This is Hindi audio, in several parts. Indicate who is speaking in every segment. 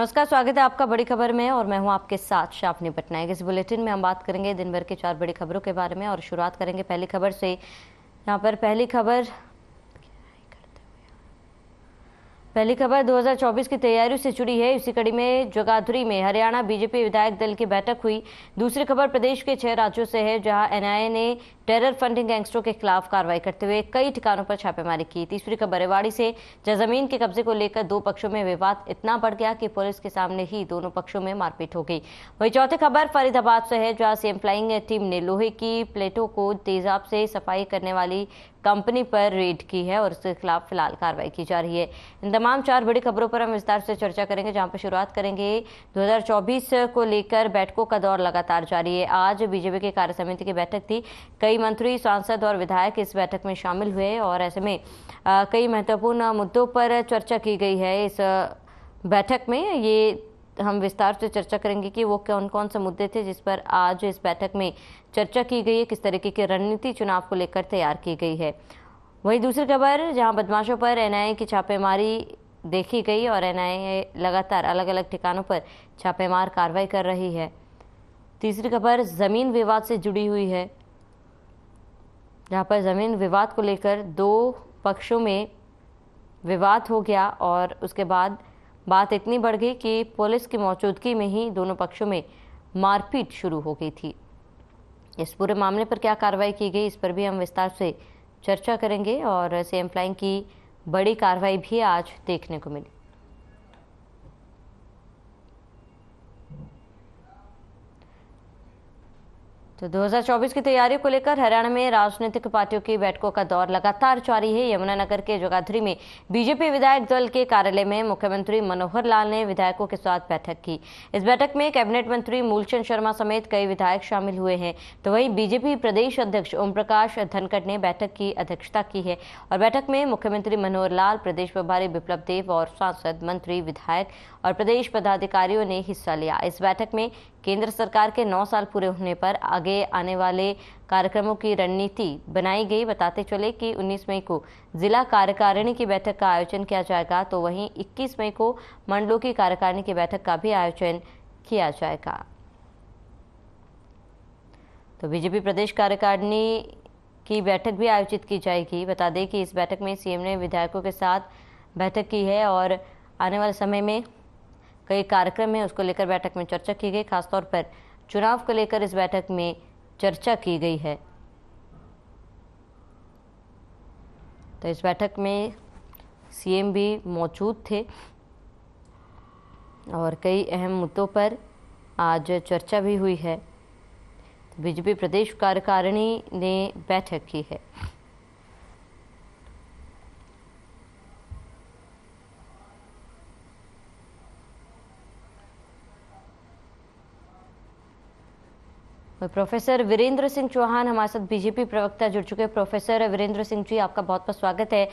Speaker 1: नमस्कार, स्वागत है आपका बड़ी खबर में और मैं हूं आपके साथ शाफनी पटनायक। इस बुलेटिन में हम बात करेंगे दिन भर की 4 बड़ी खबरों के बारे में और शुरुआत करेंगे पहली खबर से। यहां पर पहली खबर 2024 की तैयारियों से जुड़ी है। इसी कड़ी में जगाधरी में हरियाणा बीजेपी विधायक दल की बैठक हुई। दूसरी खबर प्रदेश के 6 राज्यों से है, जहां एनआईए ने टेरर फंडिंग गैंगस्टरों के खिलाफ कार्रवाई करते हुए कई ठिकानों पर छापेमारी की। तीसरी खबर रेवाड़ी से, जहां जमीन के कब्जे को लेकर दो पक्षों में विवाद इतना बढ़ गया कि पुलिस के सामने ही दोनों पक्षों में मारपीट हो गई। वहीं चौथी खबर फरीदाबाद से है, जहां सीएम फ्लाइंग टीम ने लोहे की प्लेटों को तेजाब से सफाई करने वाली कंपनी पर रेड की है और उसके खिलाफ फिलहाल कार्रवाई की जा रही है। इन तमाम 4 बड़ी खबरों पर हम विस्तार से चर्चा करेंगे, जहां पर शुरुआत करेंगे 2024 को लेकर बैठकों का दौर लगातार जारी है। आज बीजेपी की कार्य समिति की बैठक थी। कई मंत्री, सांसद और विधायक इस बैठक में शामिल हुए और ऐसे में कई महत्वपूर्ण मुद्दों पर चर्चा की गई है। इस बैठक में ये हम विस्तार से चर्चा करेंगे कि वो कौन कौन से मुद्दे थे जिस पर आज इस बैठक में चर्चा की गई है, किस तरीके की रणनीति चुनाव को लेकर तैयार की गई है। वहीं दूसरी खबर, जहां बदमाशों पर एनआईए की छापेमारी देखी गई और एनआईए लगातार अलग अलग ठिकानों पर छापेमार कार्रवाई कर रही है। तीसरी खबर जमीन विवाद से जुड़ी हुई है, जहां पर जमीन विवाद को लेकर दो पक्षों में विवाद हो गया और उसके बाद बात इतनी बढ़ गई कि पुलिस की मौजूदगी में ही दोनों पक्षों में मारपीट शुरू हो गई थी। इस पूरे मामले पर क्या कार्रवाई की गई, इस पर भी हम विस्तार से चर्चा करेंगे और सीएम फ्लाइंग की बड़ी कार्रवाई भी आज देखने को मिली। तो 2024 की तैयारियों को लेकर हरियाणा में राजनीतिक पार्टियों की बैठकों का दौर लगातार जारी है। यमुनानगर के जगाधरी में बीजेपी विधायक दल के कार्यालय में मुख्यमंत्री मनोहर लाल ने विधायकों के साथ बैठक की। इस बैठक में कैबिनेट मंत्री मूलचंद शर्मा समेत कई विधायक शामिल हुए हैं। तो वहीं बीजेपी प्रदेश अध्यक्ष ओम प्रकाश धनखड़ ने बैठक की अध्यक्षता की है और बैठक में मुख्यमंत्री मनोहर लाल, प्रदेश प्रभारी बिप्लब देव और सांसद, मंत्री, विधायक और प्रदेश पदाधिकारियों ने हिस्सा लिया। इस बैठक में केंद्र सरकार के 9 साल पूरे होने पर आगे आने वाले कार्यक्रमों की रणनीति बनाई गई। बताते चले कि 19 मई को जिला कार्यकारिणी की बैठक का आयोजन किया जाएगा, तो वहीं 21 मई को मंडलों की कार्यकारिणी की बैठक का भी आयोजन किया जाएगा। तो बीजेपी प्रदेश कार्यकारिणी की बैठक भी आयोजित की जाएगी। बता दें कि इस बैठक में सीएम ने विधायकों के साथ बैठक की है और आने वाले समय में कई कार्यक्रम है, उसको लेकर बैठक में चर्चा की गई। खासतौर पर चुनाव को लेकर इस बैठक में चर्चा की गई है। तो इस बैठक में सीएम भी मौजूद थे और कई अहम मुद्दों पर आज चर्चा भी हुई है। बीजेपी प्रदेश कार्यकारिणी ने बैठक की है। प्रोफेसर वीरेंद्र सिंह चौहान हमारे साथ बीजेपी प्रवक्ता जुड़ चुके हैं। प्रोफेसर वीरेंद्र सिंह जी, आपका बहुत बहुत स्वागत है।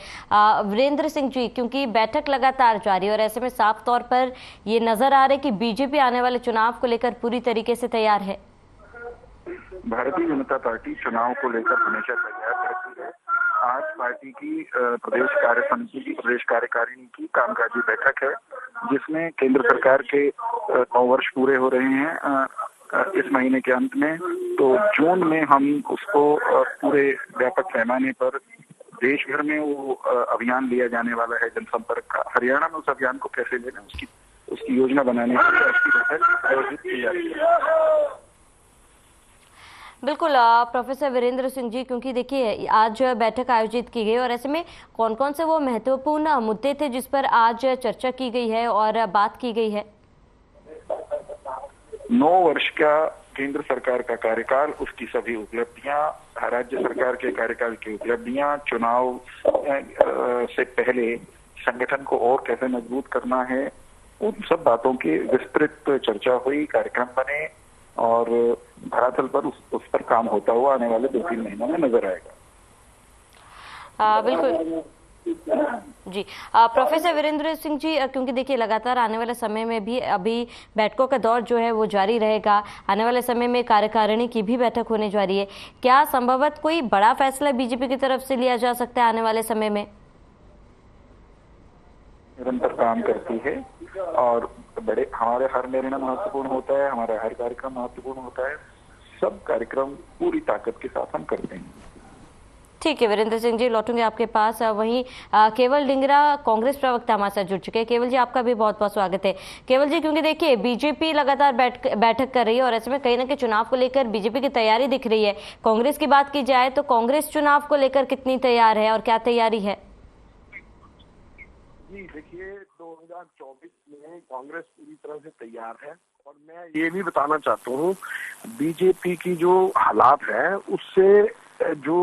Speaker 1: वीरेंद्र सिंह जी, क्योंकि बैठक लगातार जारी है और ऐसे में साफ तौर पर ये नजर आ रहा है कि बीजेपी आने वाले चुनाव को लेकर पूरी तरीके से तैयार है।
Speaker 2: भारतीय जनता पार्टी चुनाव को लेकर हमेशा तैयार रहती है। आज पार्टी की प्रदेश कार्य समिति की प्रदेश कार्यकारिणी की कामकाजी बैठक है, जिसमें केंद्र सरकार के 9 वर्ष पूरे हो रहे हैं इस महीने के अंत में। तो जून में हम उसको पूरे व्यापक पैमाने पर देश भर में वो अभियान लिया जाने वाला है जनसंपर्क का। हरियाणा में उस अभियान को कैसे लेना, उसकी योजना बनाने के लिए आज की बैठक आयोजित की जा रही है।
Speaker 1: बिल्कुल प्रोफेसर वीरेंद्र सिंह जी, क्योंकि देखिए आज बैठक आयोजित की गई और ऐसे में कौन कौन से वो महत्वपूर्ण मुद्दे थे जिस पर आज चर्चा की गई है और बात की गई है?
Speaker 2: 9 वर्ष का केंद्र सरकार का कार्यकाल, उसकी सभी उपलब्धियां, राज्य सरकार के कार्यकाल की उपलब्धियां, चुनाव से पहले संगठन को और कैसे मजबूत करना है, उन सब बातों की विस्तृत चर्चा हुई, कार्यक्रम बने और धरातल पर उस पर काम होता हुआ आने वाले 2-3 महीनों में नजर आएगा।
Speaker 1: बिल्कुल जी। प्रोफेसर वीरेंद्र सिंह जी, क्योंकि देखिए लगातार आने वाले समय में भी अभी बैठकों का दौर जो है वो जारी रहेगा, आने वाले समय में कार्यकारिणी की भी बैठक होने जा रही है। क्या संभवतः कोई बड़ा फैसला बीजेपी की तरफ से लिया जा सकता है आने वाले समय में?
Speaker 2: निरंतर काम करती है और बड़े हमारे हर निर्णय महत्वपूर्ण होता है, हमारा हर कार्यक्रम महत्वपूर्ण होता है। सब कार्यक्रम पूरी ताकत के साथ हम करते हैं।
Speaker 1: ठीक है वीरेंद्र सिंह जी, लौटूंगे आपके पास। वहीं केवल डिंगरा कांग्रेस प्रवक्ता हमारे साथ जुड़ चुके हैं। केवल जी, आपका भी बहुत बहुत स्वागत है। केवल जी, क्योंकि देखिए बीजेपी लगातार बैठक कर रही है और ऐसे में कहीं ना कहीं चुनाव को लेकर बीजेपी की तैयारी दिख रही है। कांग्रेस की बात की जाए तो कांग्रेस चुनाव को लेकर कितनी तैयार है और क्या तैयारी है?
Speaker 3: जी देखिए, 2024 में कांग्रेस पूरी तरह से तैयार है और मैं ये भी बताना चाहता हूँ, बीजेपी की जो हालात है उससे जो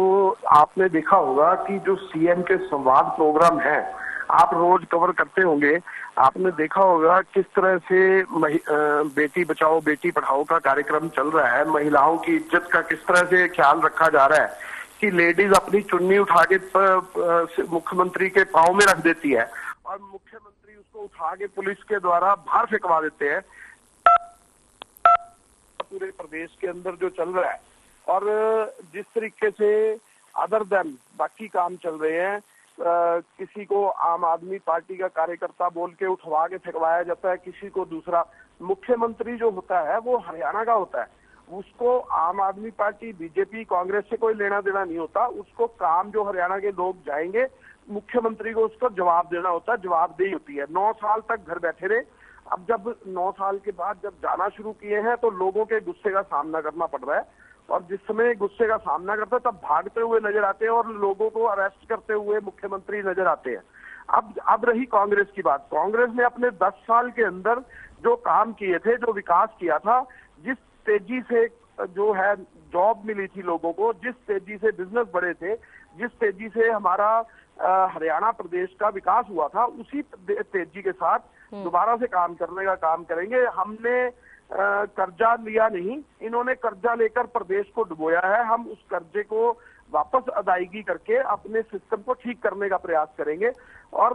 Speaker 3: आपने देखा होगा कि जो सीएम के संवाद प्रोग्राम है, आप रोज कवर करते होंगे, आपने देखा होगा किस तरह से बेटी बचाओ बेटी पढ़ाओ का कार्यक्रम चल रहा है। महिलाओं की इज्जत का किस तरह से ख्याल रखा जा रहा है कि लेडीज अपनी चुन्नी उठा के मुख्यमंत्री के पाँव में रख देती है और मुख्यमंत्री उसको उठा के पुलिस के द्वारा बाहर फेंकवा देते हैं। पूरे प्रदेश के अंदर जो चल रहा है और जिस तरीके से अदर देन बाकी काम चल रहे हैं, किसी को आम आदमी पार्टी का कार्यकर्ता बोल के उठवा के फेंकवाया जाता है, किसी को दूसरा। मुख्यमंत्री जो होता है वो हरियाणा का होता है, उसको आम आदमी पार्टी बीजेपी कांग्रेस से कोई लेना देना नहीं होता। उसको काम जो हरियाणा के लोग जाएंगे, मुख्यमंत्री को उसका जवाब देना होता है, जवाबदेही होती है। 9 साल तक घर बैठे रहे, अब जब 9 साल के बाद जब जाना शुरू किए हैं तो लोगों के गुस्से का सामना करना पड़ रहा है और जिस समय गुस्से का सामना करते हैं तब भागते हुए नजर आते हैं और लोगों को अरेस्ट करते हुए मुख्यमंत्री नजर आते हैं। अब रही कांग्रेस की बात। कांग्रेस ने अपने 10 साल के अंदर जो काम किए थे, जो विकास किया था, जिस तेजी से जो है जॉब मिली थी लोगों को, जिस तेजी से बिजनेस बढ़े थे, जिस तेजी से हमारा हरियाणा प्रदेश का विकास हुआ था, उसी तेजी के साथ दोबारा से काम करने का काम करेंगे। हमने कर्जा लिया नहीं, इन्होंने कर्जा लेकर प्रदेश को डुबोया है। हम उस कर्जे को वापस अदायगी करके अपने सिस्टम को ठीक करने का प्रयास करेंगे और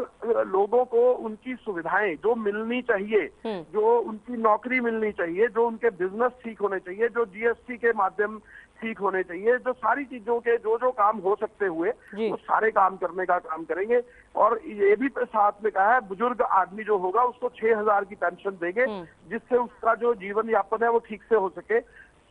Speaker 3: लोगों को उनकी सुविधाएं जो मिलनी चाहिए, जो उनकी नौकरी मिलनी चाहिए, जो उनके बिजनेस ठीक होने चाहिए, जो जीएसटी के माध्यम ठीक होने चाहिए, जो सारी चीजों के जो काम हो सकते हुए वो सारे काम करने का काम करेंगे। और ये भी साथ में कहा है, बुजुर्ग आदमी जो होगा उसको 6,000 की पेंशन देंगे, जिससे उसका जो जीवन यापन है वो ठीक से हो सके।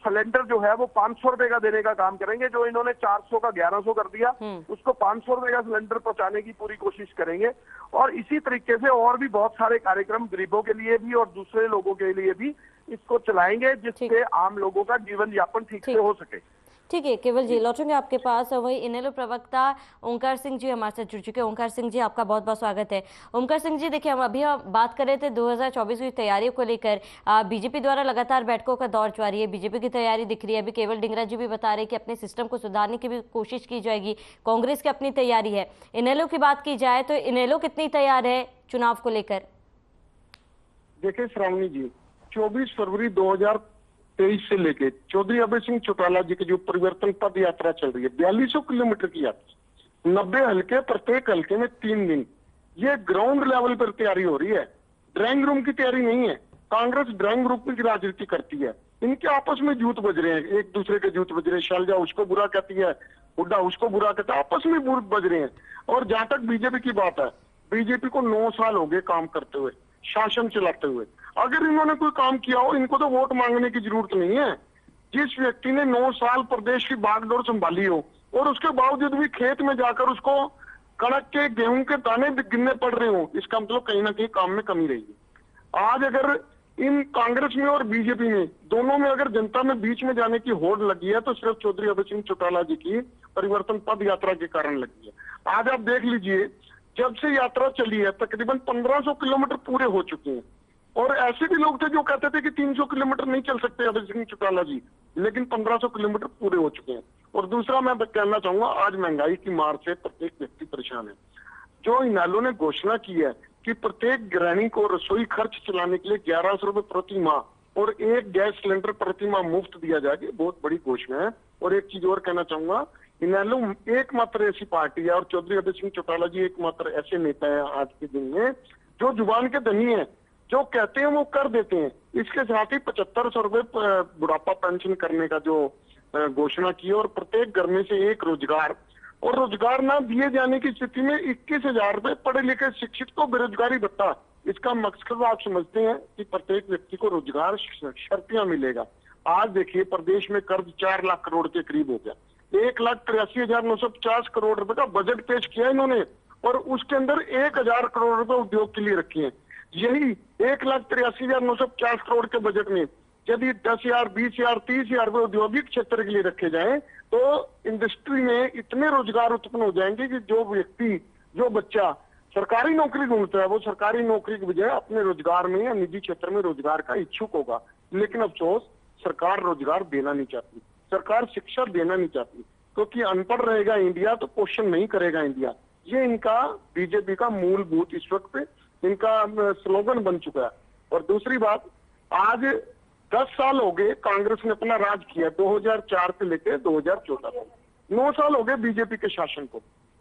Speaker 3: सिलेंडर जो है वो 500 रुपए का देने का काम करेंगे, जो इन्होंने 400 का 1100 कर दिया, उसको 500 रुपए का सिलेंडर पहुंचाने की पूरी कोशिश करेंगे। और इसी तरीके से और भी बहुत सारे कार्यक्रम गरीबों के लिए भी और दूसरे लोगों के लिए भी इसको चलाएंगे, जिससे आम लोगों का जीवन यापन ठीक से हो सके।
Speaker 1: ठीक है केवल जी, लौटेंगे आपके पास। वही इनेलो प्रवक्ता ओंकार सिंह जी हमारे साथ जुड़ चुके हैं। ओंकार सिंह जी, आपका बहुत बहुत स्वागत है। ओंकार सिंह जी, देखिए हम अभी बात कर रहे थे 2024 की तैयारियों को लेकर। बीजेपी द्वारा लगातार बैठकों का दौर जारी है, बीजेपी की तैयारी दिख रही है। अभी केवल डिंगरा जी भी बता रहे कि अपने सिस्टम को सुधारने की भी कोशिश की जाएगी। कांग्रेस की अपनी तैयारी है। इनेलो की बात की जाए तो इनेलो कितनी तैयार है चुनाव को लेकर?
Speaker 3: देखिए श्रावणी जी, 24 फरवरी 2023 से लेके चौधरी अभय सिंह चौटाला जी की जो परिवर्तन पद यात्रा चल रही है, 4200 किलोमीटर की यात्रा, 90 हल्के, प्रत्येक हल्के में 3 दिन, ये ग्राउंड लेवल पर तैयारी हो रही है। ड्राइंग रूम की तैयारी नहीं है। कांग्रेस ड्राइंग रूम की राजनीति करती है। इनके आपस में जूत बज रहे हैं, एक दूसरे के जूत बज रहे हैं। शैलजा उसको बुरा कहती है, हुड्डा उसको बुरा कहता है, आपस में बूट बज रहे हैं। और जहां तक बीजेपी की बात है, बीजेपी को 9 साल हो गए काम करते हुए, शासन चलाते हुए। अगर इन्होंने कोई काम किया हो, इनको तो वोट मांगने की जरूरत नहीं है। जिस व्यक्ति ने 9 साल प्रदेश की बागडोर संभाली हो और उसके बावजूद भी खेत में जाकर उसको कणक के गेहूं के दाने गिनने पड़ रहे हो, इसका मतलब कहीं ना कहीं काम में कमी रहेगी। आज अगर इन कांग्रेस में और बीजेपी में दोनों में अगर जनता में बीच में जाने की होड़ लगी है तो सिर्फ चौधरी अभय सिंह चौटाला जी की परिवर्तन पद यात्रा के कारण लगी है। आज आप देख लीजिए, जब से यात्रा चली है तकरीबन 1500 किलोमीटर पूरे हो चुके हैं। और ऐसे भी लोग थे जो कहते थे कि 300 किलोमीटर नहीं चल सकते अभय सिंह चौटाला जी, लेकिन 1500 किलोमीटर पूरे हो चुके हैं। और दूसरा मैं कहना चाहूंगा, आज महंगाई की मार से प्रत्येक व्यक्ति परेशान है। जो इनेलो ने घोषणा की है कि प्रत्येक गृहिणी को रसोई खर्च चलाने के लिए 1100 रुपए प्रति माह और एक गैस सिलेंडर प्रति माह मुफ्त दिया जाएगा, बहुत बड़ी घोषणा है। और एक चीज और कहना चाहूंगा, इनेलो एकमात्र ऐसी पार्टी है और चौधरी अभय सिंह चौटाला जी एकमात्र ऐसे नेता है आज के दिन में जो जुबान के धनी है, जो कहते हैं वो कर देते हैं। इसके साथ ही 7500 रुपए बुढ़ापा पेंशन करने का जो घोषणा की और प्रत्येक घर में से एक रोजगार, और रोजगार ना दिए जाने की स्थिति में 21,000 रुपए पढ़े लिखे शिक्षित को बेरोजगारी भत्ता
Speaker 4: इसका मकसद आप समझते हैं कि प्रत्येक व्यक्ति को रोजगार शर्तियां मिलेगा। आज देखिए प्रदेश में कर्ज 4 लाख करोड़ के करीब हो गया। 1,83,950 करोड़ रुपए का बजट पेश किया इन्होंने और उसके अंदर 1,000 करोड़ रुपए उद्योग के लिए रखे हैं। यही 1,83,950 करोड़ के बजट में यदि 10,000, 20,000, 30,000 रुपए औद्योगिक क्षेत्र के लिए रखे जाएं तो इंडस्ट्री में इतने रोजगार उत्पन्न हो जाएंगे कि जो व्यक्ति, जो बच्चा सरकारी नौकरी ढूंढता है वो सरकारी नौकरी की बजाय अपने रोजगार में या निजी क्षेत्र में रोजगार का इच्छुक होगा। लेकिन अफसोस सरकार रोजगार देना नहीं चाहती, सरकार शिक्षा देना नहीं चाहती, क्योंकि अनपढ़ रहेगा इंडिया तो क्वेश्चन नहीं करेगा इंडिया। ये इनका बीजेपी का मूलभूत इस वक्त इनका स्लोगन बन चुका है। और दूसरी बात, आज 10 साल हो गए कांग्रेस ने अपना राज किया, 2004 से लेकर 2014 तक 9 साल हो गए बीजेपी के शासन को।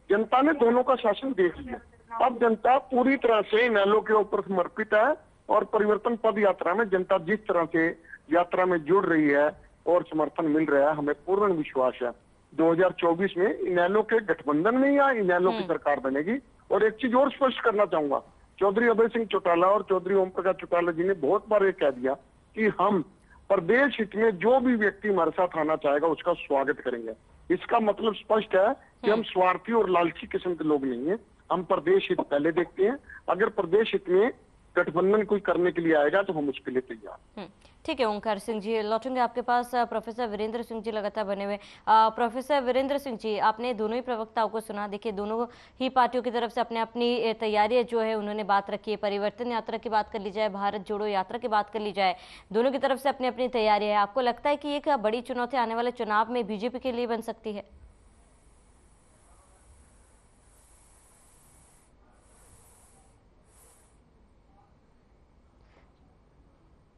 Speaker 4: जनता ने दोनों का शासन देख लिया। अब जनता पूरी तरह से इनेलो के ऊपर समर्पित है और परिवर्तन पद यात्रा में जनता जिस तरह से यात्रा में जुड़ रही है और समर्थन मिल रहा है, हमें पूर्ण विश्वास है 2024 में इनेलो के गठबंधन में या इनेलो की सरकार बनेगी। और एक चीज और स्पष्ट करना चाहूंगा, चौधरी अभय सिंह चौटाला और चौधरी ओम प्रकाश चौटाला जी ने बहुत बार ये कह दिया कि हम प्रदेश हित में जो भी व्यक्ति हमारे साथ आना चाहेगा उसका स्वागत करेंगे। इसका मतलब स्पष्ट है कि हम स्वार्थी और लालची किस्म के लोग नहीं है। हम प्रदेश हित पहले देखते हैं, अगर प्रदेश हित में गठबंधन कोई करने के लिए आएगा तो हम उसके लिए तैयार।
Speaker 1: ठीक है ओंकार सिंह जी, लौटेंगे आपके पास। प्रोफेसर वीरेंद्र सिंह जी लगातार बने हुए। प्रोफेसर वीरेंद्र सिंह जी, आपने दोनों ही प्रवक्ताओं को सुना। देखिए दोनों ही पार्टियों की तरफ से अपने अपनी तैयारियां जो है उन्होंने बात रखी है। परिवर्तन यात्रा की बात कर ली जाए, भारत जोड़ो यात्रा की बात कर ली जाए, दोनों की तरफ से अपनी अपनी तैयारियां है। आपको लगता है कि एक बड़ी चुनौती आने वाले चुनाव में बीजेपी के लिए बन सकती है?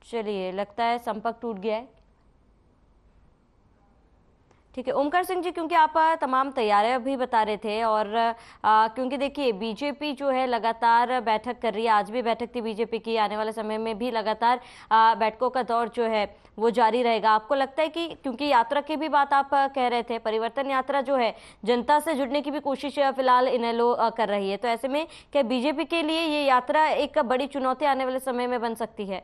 Speaker 1: चलिए, लगता है संपर्क टूट गया है। ठीक है ओमकार सिंह जी, क्योंकि आप तमाम तैयारियां भी बता रहे थे और क्योंकि देखिए बीजेपी जो है लगातार बैठक कर रही है, आज भी बैठक थी बीजेपी की, आने वाले समय में भी लगातार बैठकों का दौर जो है वो जारी रहेगा। आपको लगता है कि क्योंकि यात्रा की भी बात आप कह रहे थे, परिवर्तन यात्रा जो है जनता से जुड़ने की भी कोशिश फिलहाल इनेलो कर रही है, तो ऐसे में क्या बीजेपी के लिए ये यात्रा एक बड़ी चुनौती आने वाले समय में बन सकती है?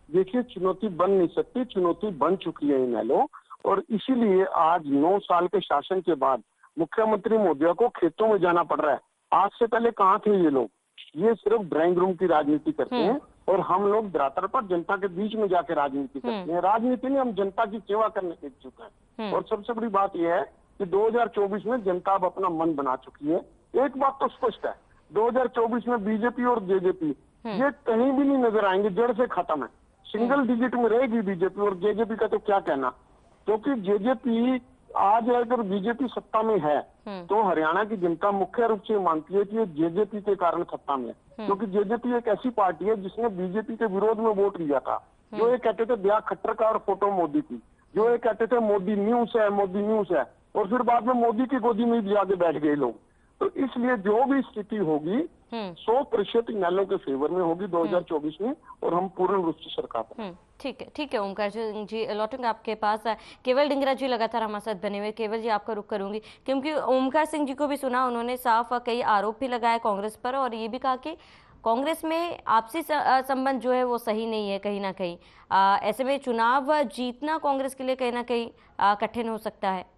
Speaker 4: देखिए चुनौती बन नहीं सकती, चुनौती बन चुकी है इनेलो। और इसीलिए आज 9 साल के शासन के बाद मुख्यमंत्री महोदय को खेतों में जाना पड़ रहा है। आज से पहले कहाँ थे ये लोग? ये सिर्फ ड्राइंग रूम की राजनीति करते हैं और हम लोग धरातल पर जनता के बीच में जाके राजनीति करते हैं। राजनीति में हम जनता की सेवा करने के इच्छुक हैं। और सबसे बड़ी बात यह है कि 2024 में जनता अब अपना मन बना चुकी है। एक बात तो स्पष्ट है, 2024 में बीजेपी और जेजेपी ये कहीं भी नहीं नजर आएंगे, जड़ से खत्म है। सिंगल डिजिट में रहेगी बीजेपी, और जेजेपी का तो क्या कहना, क्योंकि जेजेपी आज अगर बीजेपी सत्ता में है तो हरियाणा की जनता मुख्य रूप से मानती है कि ये जेजेपी के कारण सत्ता में है। क्योंकि जेजेपी एक ऐसी पार्टी है जिसने बीजेपी के विरोध में वोट लिया था। जो ये कहते थे ब्याह खट्टर का और फोटो मोदी की, जो ये कहते थे मोदी न्यूज है, मोदी न्यूज है, और फिर बाद में मोदी की गोदी में भी जाके बैठ गए लोग। तो इसलिए जो भी स्थिति होगी 100% इनेलो के फेवर में होगी 2024 में, और हम पूर्ण रूप से सरकार पर।
Speaker 1: ठीक है ओमकार सिंह जी, लौटूंगा आपके पास। केवल डिंगरा जी लगातार हमारे साथ बने हुए। केवल जी आपका रुख करूंगी, क्योंकि ओमकार सिंह जी को भी सुना, उन्होंने साफ कई आरोप भी लगाए कांग्रेस पर और ये भी कहा कि कांग्रेस में आपसी संबंध जो है वो सही नहीं है कहीं ना कहीं। ऐसे में चुनाव जीतना कांग्रेस के लिए कहीं ना कहीं कठिन हो सकता है।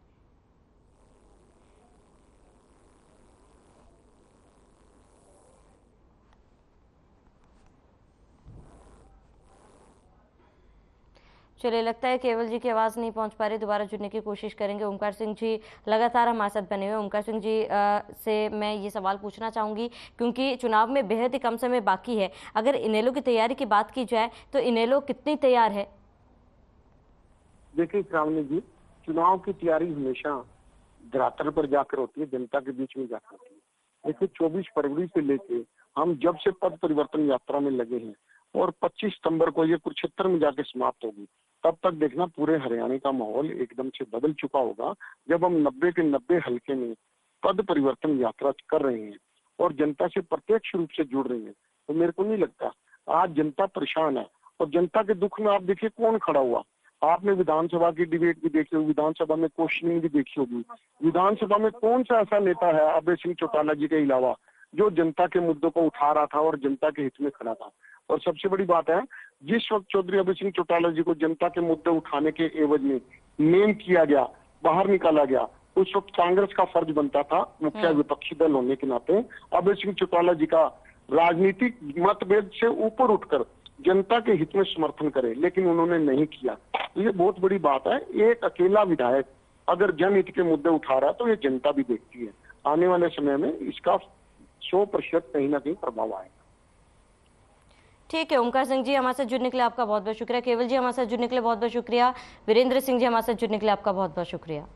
Speaker 1: चलिए, लगता है केवल जी की आवाज़ नहीं पहुंच पा रही, दोबारा जुड़ने की कोशिश करेंगे। ओमकार सिंह जी लगातार हमारे साथ बने हुए। ओमकार सिंह जी से मैं ये सवाल पूछना चाहूँगी, क्योंकि चुनाव में बेहद ही कम समय बाकी है, अगर इनेलो की तैयारी की बात की जाए तो इनेलो कितनी तैयार है?
Speaker 4: देखिए श्रावणी जी, चुनाव की तैयारी हमेशा धरातल पर जाकर होती है, जनता के बीच में जाकर होती है। देखिए 24 फरवरी से लेके हम जब से पद परिवर्तन यात्रा में लगे हैं और 25 सितंबर को ये कुरुक्षेत्र में जाके समाप्त होगी, तब तक देखना पूरे हरियाणा का माहौल एकदम से बदल चुका होगा। जब हम 90 के 90 हल्के में पद परिवर्तन यात्रा कर रहे हैं और जनता से प्रत्यक्ष रूप से जुड़ रहे हैं, तो मेरे को नहीं लगता आज जनता परेशान है। और जनता के दुख में आप देखिए कौन खड़ा हुआ। आपने विधानसभा की डिबेट भी देखी होगी, विधानसभा में क्वेश्चनिंग भी देखी होगी। विधानसभा में कौन सा ऐसा नेता है अभय सिंह चौटाला जी के अलावा जो जनता के मुद्दों को उठा रहा था और जनता के हित में खड़ा था। और सबसे बड़ी बात है, जिस वक्त चौधरी अभय सिंह चौटाला जी को जनता के मुद्दे उठाने के एवज में नेम किया गया, बाहर निकाला गया, उस वक्त कांग्रेस का फर्ज बनता था मुख्य विपक्षी दल होने के नाते अभय सिंह चौटाला जी का राजनीतिक मतभेद से ऊपर उठकर जनता के हित में समर्थन करे, लेकिन उन्होंने नहीं किया। तो ये बहुत बड़ी बात है। एक अकेला विधायक अगर जनहित के मुद्दे उठा रहा है तो ये जनता भी देखती है। आने वाले समय में इसका 100% कहीं ना कहीं प्रभाव आएगा।
Speaker 1: ठीक है, ओमकार सिंह जी हमारे साथ जुड़ने के लिए आपका बहुत बहुत शुक्रिया। केवल जी हमारे साथ जुड़ने के लिए बहुत बहुत शुक्रिया। वीरेंद्र सिंह जी हमारे साथ जुड़ने के लिए आपका बहुत बहुत शुक्रिया।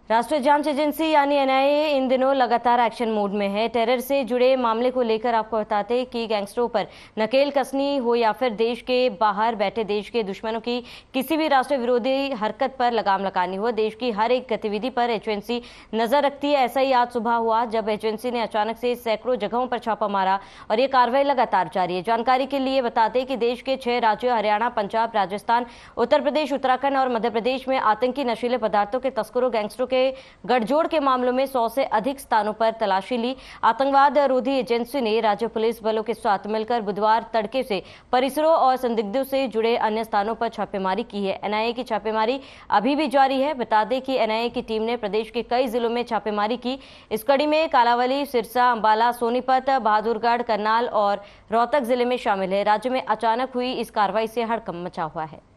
Speaker 1: राष्ट्रीय जांच एजेंसी यानी एनआईए इन दिनों लगातार एक्शन मोड में है। टेरर से जुड़े मामले को लेकर आपको बताते हैं कि गैंगस्टरों पर नकेल कसनी हो या फिर देश के बाहर बैठे देश के दुश्मनों की किसी भी राष्ट्र विरोधी हरकत पर लगाम लगानी हो, देश की हर एक गतिविधि पर एजेंसी नजर रखती है। ऐसा ही आज सुबह हुआ जब एजेंसी ने अचानक से सैकड़ों जगहों पर छापा मारा और ये कार्रवाई लगातार जारी है। जानकारी के लिए बताते कि देश के 6 राज्यों हरियाणा, पंजाब, राजस्थान, उत्तर प्रदेश, उत्तराखंड और मध्य प्रदेश में आतंकी नशीले पदार्थों के तस्करों, गैंगस्टरों के गठजोड़ के मामलों में 100 से अधिक स्थानों पर तलाशी ली। आतंकवाद रोधी एजेंसी ने राज्य पुलिस बलों के साथ मिलकर बुधवार तड़के से परिसरों और संदिग्धों से जुड़े अन्य स्थानों पर छापेमारी की है। एनआईए की छापेमारी अभी भी जारी है। बता दें कि एनआईए की टीम ने प्रदेश के कई जिलों में छापेमारी की। इस कड़ी में कालावली, सिरसा, अंबाला, सोनीपत, बहादुरगढ़, करनाल और रोहतक जिले में शामिल है। राज्य में अचानक हुई इस कार्रवाई से हड़कंप मचा हुआ है।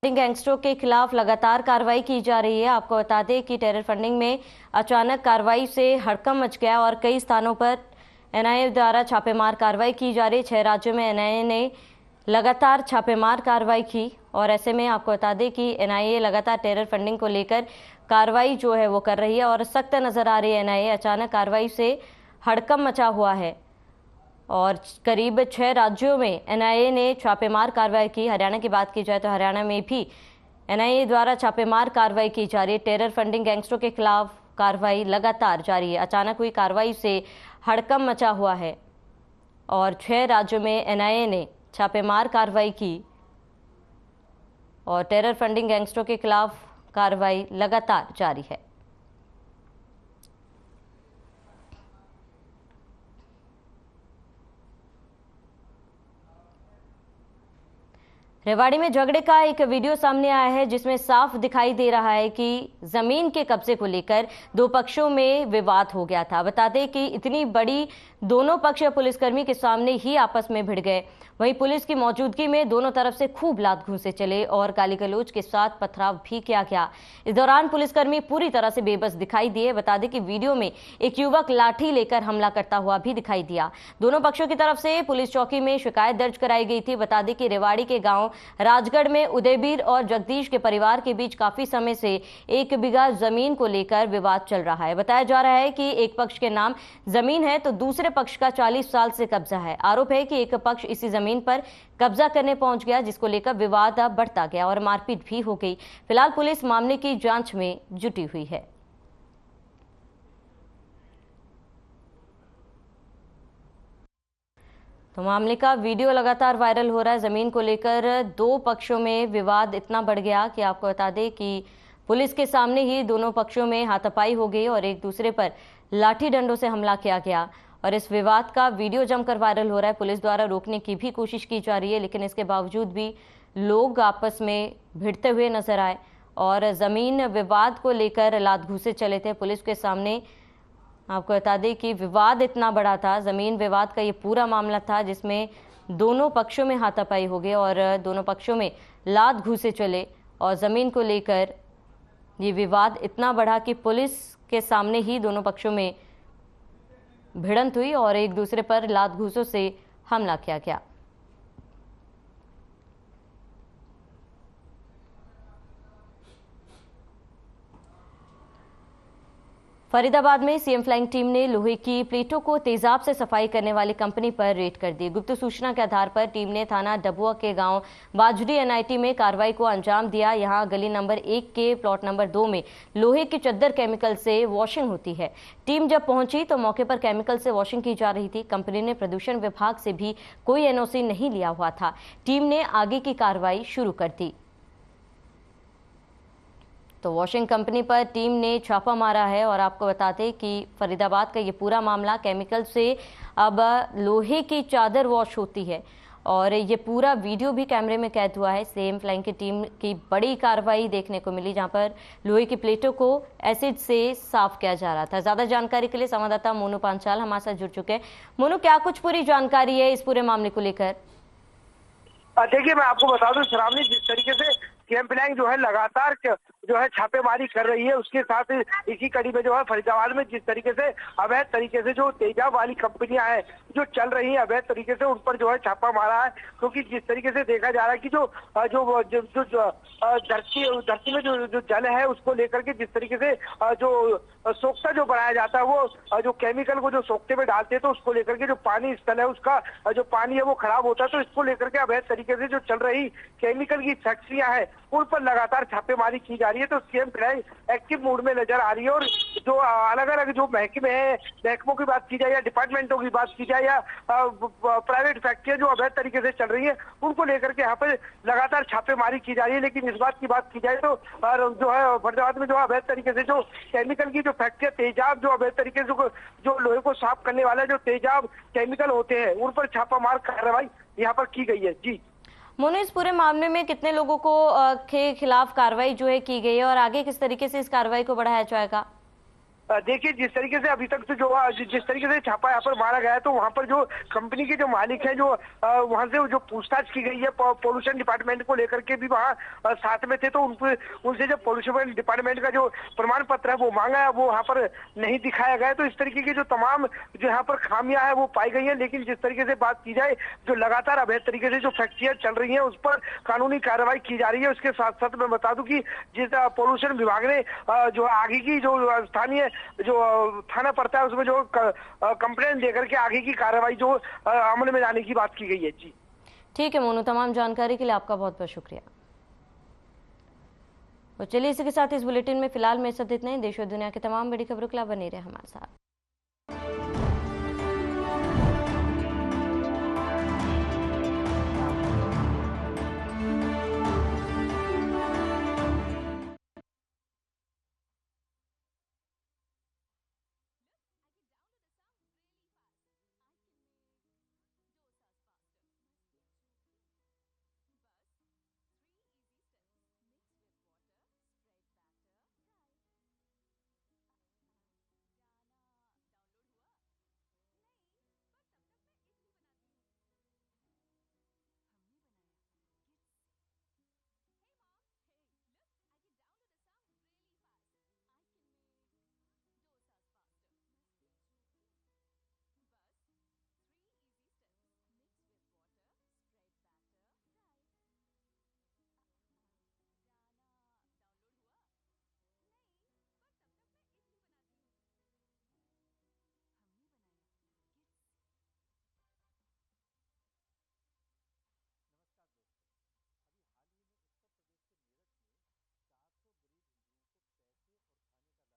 Speaker 1: गैंगस्टरों के खिलाफ लगातार कार्रवाई की जा रही है। आपको बता दें कि टेरर फंडिंग में अचानक कार्रवाई से हड़कंप मच गया और कई स्थानों पर एनआईए द्वारा छापेमार कार्रवाई की जा रही है। 6 राज्यों में एनआईए ने लगातार छापेमार कार्रवाई की और ऐसे में आपको बता दें कि एनआईए लगातार टेरर फंडिंग को लेकर कार्रवाई जो है वो कर रही है और सख्त नजर आ रही है। एनआईए अचानक कार्रवाई से हड़कंप मचा हुआ है और करीब 6 राज्यों में एनआईए ने छापेमार कार्रवाई की। हरियाणा की बात की जाए तो हरियाणा में भी एनआईए द्वारा छापेमार कार्रवाई की जा रही है। टेरर फंडिंग गैंगस्टरों के खिलाफ कार्रवाई लगातार जारी है। अचानक हुई कार्रवाई से हड़कंप मचा हुआ है और 6 राज्यों में एनआईए ने छापेमार कार्रवाई की और टेरर फंडिंग गैंगस्टरों के खिलाफ कार्रवाई लगातार जारी है। रेवाड़ी में झगड़े का एक वीडियो सामने आया है जिसमें साफ दिखाई दे रहा है कि जमीन के कब्जे को लेकर 2 पक्षों में विवाद हो गया था। बता दें कि इतनी बड़ी दोनों पक्ष पुलिसकर्मी के सामने ही आपस में भिड़ गए। वहीं पुलिस की मौजूदगी में दोनों तरफ से खूब लात घूंसे चले और गाली गलौज के साथ पथराव भी किया गया। इस दौरान पुलिसकर्मी पूरी तरह से बेबस दिखाई दिए। बता दें कि वीडियो में एक युवक लाठी लेकर हमला करता हुआ भी दिखाई दिया। दोनों पक्षों की तरफ से पुलिस चौकी में शिकायत दर्ज कराई गई थी। बता दें कि रेवाड़ी के गांव राजगढ़ में उदयवीर और जगदीश के परिवार के बीच काफी समय से 1 बीघा जमीन को लेकर विवाद चल रहा है। बताया जा रहा है कि एक पक्ष के नाम जमीन है तो दूसरे पक्ष का 40 साल से कब्जा है। आरोप है कि एक पक्ष इसी जमीन पर कब्जा करने पहुंच गया जिसको लेकर विवाद बढ़ता गया और मारपीट भी हो गई। फिलहाल पुलिस मामले की जांच में जुटी हुई है। तो मामले का वीडियो लगातार वायरल हो रहा है। जमीन को लेकर 2 पक्षों में विवाद इतना बढ़ गया कि आपको बता दें कि पुलिस के सामने ही दोनों पक्षों में हाथापाई हो गई और एक दूसरे पर लाठी डंडों से हमला किया गया और इस विवाद का वीडियो जमकर वायरल हो रहा है। पुलिस द्वारा रोकने की भी कोशिश की जा रही है, लेकिन इसके बावजूद भी लोग आपस में भिड़ते हुए नजर आए और जमीन विवाद को लेकर लात घूंसे चले थे पुलिस के सामने। आपको बता दें कि विवाद इतना बड़ा था, जमीन विवाद का ये पूरा मामला था जिसमें दोनों पक्षों में हाथापाई हो गई और दोनों पक्षों में लात घूंसे चले और जमीन को लेकर ये विवाद इतना बढ़ा कि पुलिस के सामने ही दोनों पक्षों में भिड़ंत हुई और एक दूसरे पर लात घूंसों से हमला किया गया। फरीदाबाद में सीएम फ्लाइंग टीम ने लोहे की प्लेटों को तेजाब से सफाई करने वाली कंपनी पर रेड कर दी। गुप्त सूचना के आधार पर टीम ने थाना डबुआ के गांव बाजरी एनआईटी में कार्रवाई को अंजाम दिया। यहां गली नंबर 1 के प्लॉट नंबर 2 में लोहे की चद्दर केमिकल से वॉशिंग होती है। टीम जब पहुंची तो मौके पर केमिकल से वॉशिंग की जा रही थी। कंपनी ने प्रदूषण विभाग से भी कोई एनओसी नहीं लिया हुआ था। टीम ने आगे की कार्रवाई शुरू कर दी। तो वॉशिंग कंपनी पर टीम ने छापा मारा है और आपको बताते कि फरीदाबाद का ये पूरा मामला केमिकल से अब लोहे की चादर वॉश होती है और ये पूरा वीडियो भी कैमरे में कैद हुआ है। सीएम फ्लाइंग की टीम की बड़ी कार्रवाई देखने को मिली जहां पर लोहे की प्लेटों को एसिड से साफ किया जा रहा था। ज्यादा जानकारी के लिए संवाददाता मोनू पांचाल हमारे साथ जुड़ चुके हैं। मोनू, क्या कुछ पूरी जानकारी है इस पूरे मामले को लेकर?
Speaker 3: देखिए, मैं आपको बता दूं श्रावणी, जिस तरीके से सीएम फ्लाइंग जो है लगातार जो है छापेमारी कर रही है, उसके साथ इसी कड़ी में जो है फरीदाबाद में जिस तरीके से अवैध तरीके से जो तेजाब वाली कंपनियां हैं जो चल रही हैं अवैध तरीके से, उन पर जो है छापा मारा है। क्योंकि जिस तरीके से देखा जा रहा है कि जो धरती में जो जल है उसको लेकर के जिस तरीके से जो सोख्ता जो बनाया जाता है वो जो केमिकल को जो सोख्ते में डालते हैं तो उसको लेकर के जो पानी स्थल है उसका जो पानी है वो खराब होता है। तो इसको लेकर के अवैध तरीके से जो चल रही केमिकल की फैक्ट्रियां हैं उन पर लगातार छापेमारी की जा रही है। तो सीएम फ्लाइंग एक्टिव मूड में नजर आ रही है और जो अलग अलग जो महकमे हैं, महकमों की बात की जाए या डिपार्टमेंटों की बात की जाए या प्राइवेट फैक्ट्रियां जो अवैध तरीके से चल रही है उनको लेकर के यहाँ पे लगातार छापेमारी की जा रही है। लेकिन इस बात की बात की जाए तो जो है फरीदाबाद में जो अवैध तरीके से जो केमिकल की जो फैक्ट्रियां तेजाब जो अवैध तरीके से जो लोहे को साफ करने वाला जो तेजाब केमिकल होते हैं उन पर छापामार कार्रवाई यहाँ पर की गई है। जी
Speaker 1: मोनू, इस पूरे मामले में कितने लोगों को के खिलाफ कार्रवाई जो है की गई है और आगे किस तरीके से इस कार्रवाई को बढ़ाया जाएगा?
Speaker 3: देखिए, जिस तरीके से अभी तक तो जो जिस तरीके से छापा यहाँ पर मारा गया है तो वहाँ पर जो कंपनी के जो मालिक हैं जो वहाँ से जो पूछताछ की गई है पोल्यूशन डिपार्टमेंट को लेकर के भी वहाँ साथ में थे, तो उनसे जो पोल्यूशन डिपार्टमेंट का जो प्रमाण पत्र है वो मांगा है, वो वहाँ पर नहीं दिखाया गया है। तो इस तरीके की जो तमाम जो यहाँ पर खामियां है वो पाई गई है। लेकिन जिस तरीके से बात की जाए जो लगातार अवैध तरीके से जो फैक्ट्रियां चल रही है उस पर कानूनी कार्रवाई की जा रही है। उसके साथ साथ मैं बता दूं कि जिस पोल्यूशन विभाग ने जो आगे की जो स्थानीय जो थाना पड़ता है उसमें जो कंप्लेंट देकर के आगे की कार्रवाई जो अमल में लाने की बात की गई है। जी
Speaker 1: ठीक है मोनू, तमाम जानकारी के लिए आपका बहुत बहुत शुक्रिया। तो चलिए इसी के साथ इस बुलेटिन में फिलहाल मेरे साथ इतना ही। देश और दुनिया की तमाम बड़ी खबरों के लिए बने रहे हमारे साथ।